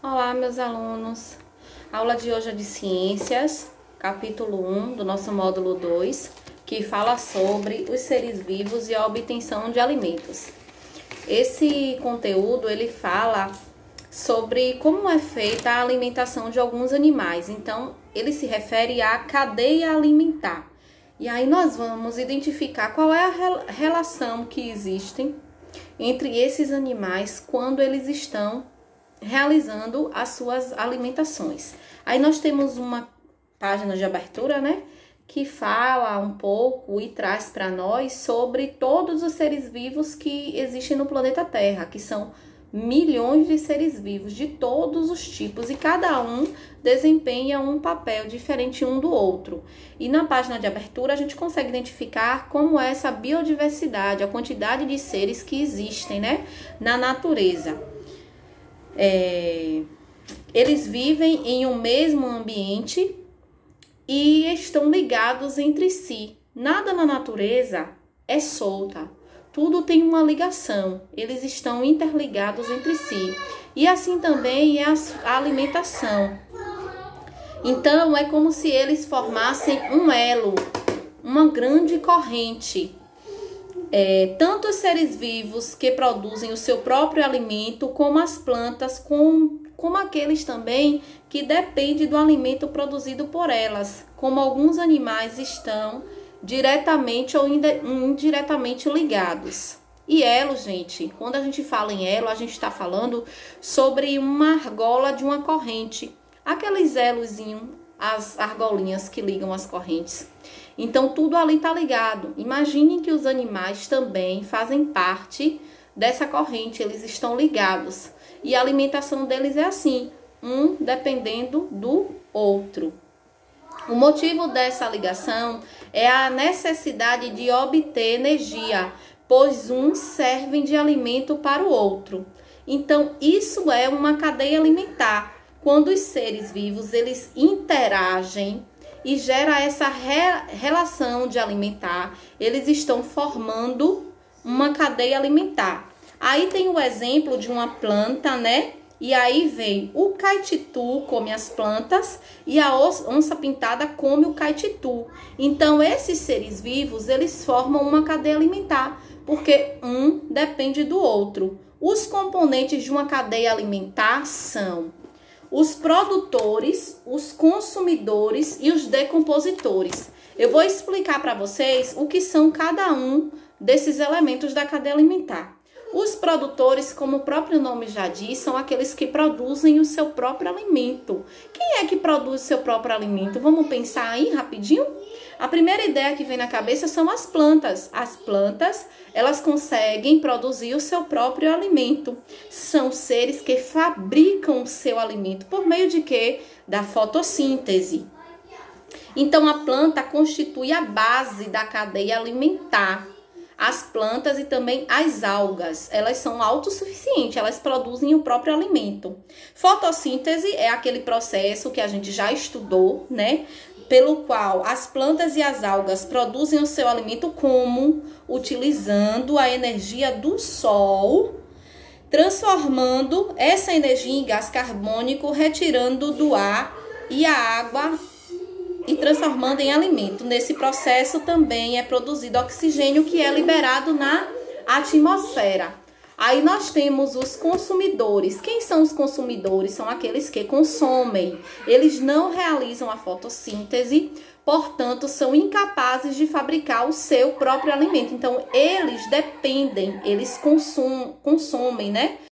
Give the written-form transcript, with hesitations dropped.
Olá, meus alunos. A aula de hoje é de Ciências, capítulo 1 do nosso módulo 2, que fala sobre os seres vivos e a obtenção de alimentos. Esse conteúdo, ele fala sobre como é feita a alimentação de alguns animais. Então, ele se refere à cadeia alimentar. E aí nós vamos identificar qual é a relação que existe entre esses animais quando eles estão realizando as suas alimentações. Aí nós temos uma página de abertura, né, que fala um pouco e traz para nós sobre todos os seres vivos que existem no planeta Terra, que são milhões de seres vivos de todos os tipos e cada um desempenha um papel diferente um do outro. E na página de abertura a gente consegue identificar como é essa biodiversidade, a quantidade de seres que existem, né, na natureza. Eles vivem em um mesmo ambiente e estão ligados entre si. Nada na natureza é solta. Tudo tem uma ligação, eles estão interligados entre si. E assim também é a alimentação. Então, é como se eles formassem um elo, uma grande corrente. Tanto os seres vivos que produzem o seu próprio alimento, como as plantas, como aqueles também que dependem do alimento produzido por elas, como alguns animais estão diretamente ou indiretamente ligados. E elo, gente, quando a gente fala em elo, a gente está falando sobre uma argola de uma corrente. Aqueles elozinhos, as argolinhas que ligam as correntes. Então, tudo ali está ligado. Imaginem que os animais também fazem parte dessa corrente, eles estão ligados. E a alimentação deles é assim, um dependendo do outro. O motivo dessa ligação é a necessidade de obter energia, pois uns servem de alimento para o outro. Então, isso é uma cadeia alimentar. Quando os seres vivos, eles interagem e gera essa relação de alimentar, eles estão formando uma cadeia alimentar. Aí tem o exemplo de uma planta, né? E aí vem o caititu come as plantas e a onça-pintada come o caititu. Então, esses seres vivos, eles formam uma cadeia alimentar, porque um depende do outro. Os componentes de uma cadeia alimentar são os produtores, os consumidores e os decompositores. Eu vou explicar para vocês o que são cada um desses elementos da cadeia alimentar. Os produtores, como o próprio nome já diz, são aqueles que produzem o seu próprio alimento. Quem é que produz o seu próprio alimento? Vamos pensar aí rapidinho? A primeira ideia que vem na cabeça são as plantas. As plantas, elas conseguem produzir o seu próprio alimento. São seres que fabricam o seu alimento. Por meio de quê? Da fotossíntese. Então, a planta constitui a base da cadeia alimentar. As plantas e também as algas, elas são autossuficientes, elas produzem o próprio alimento. Fotossíntese é aquele processo que a gente já estudou, né? Pelo qual as plantas e as algas produzem o seu alimento como? Utilizando a energia do sol, transformando essa energia em gás carbônico, retirando do ar e a água e transformando em alimento. Nesse processo também é produzido oxigênio que é liberado na atmosfera. Aí nós temos os consumidores. Quem são os consumidores? São aqueles que consomem. Eles não realizam a fotossíntese, portanto, são incapazes de fabricar o seu próprio alimento. Então, eles dependem, eles consomem, né?